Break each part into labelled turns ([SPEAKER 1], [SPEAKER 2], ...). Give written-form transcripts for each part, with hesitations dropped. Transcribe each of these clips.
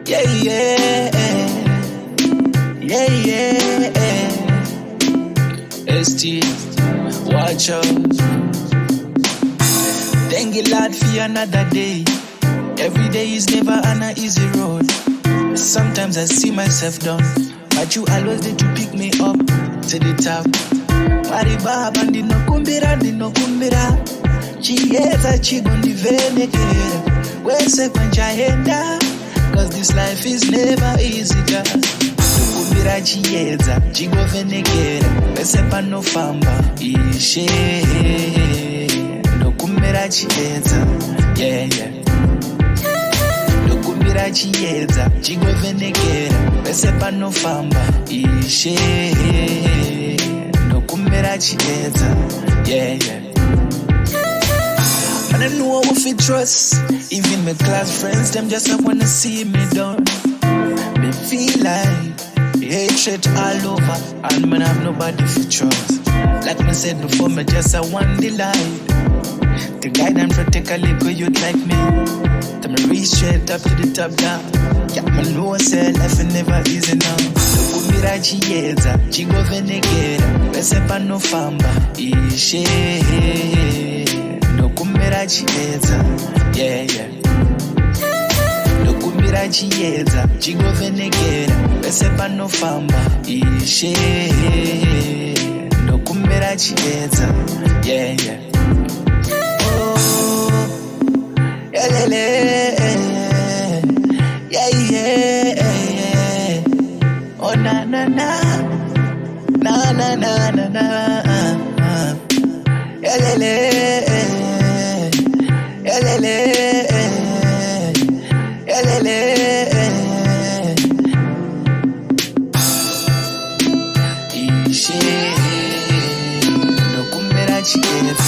[SPEAKER 1] Yeah, yeah, yeah, yeah. ST, watch out. Thank you, Lord, for another day. Every day is never an easy road. Sometimes I see myself down, but you always need to pick me up to the top. Maribaba ndinokumbira Chiedza chigondivenekera wese kwanjahenda, cause this life is never easy just kumbira Chiedza chigovenekera wese panofamba ishe ndokumbira Chiedza yeah yeah ndokumbira Chiedza chigovenekera wese panofamba ishe ndokumbira Chiedza yeah yeah. Man, I know if you trust. Even my class friends, them just wanna see me down. Me feel like hatred all over, and man, I have nobody for trust. Like me said before, me just a one delight. To guide and protect a little youth like me. To me reach straight up to the top down. Yeah, man, know say life is never easy now. Kumbira Chiedza, chigovenekera, wese panofamba ishe. Ndokumbira Chiedza, yeah yeah. Ndokumbira Chiedza, chigovenekera, wese panofamba ishe. Ndokumbira Chiedza, yeah yeah. Oh, yeah yeah yeah yeah. Oh na na na, na na na na na. Yeah ishe ndokumbira Chiedza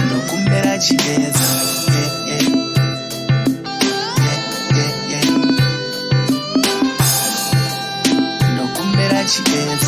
[SPEAKER 1] ndokumbira Chiedza ndokumbira Chiedza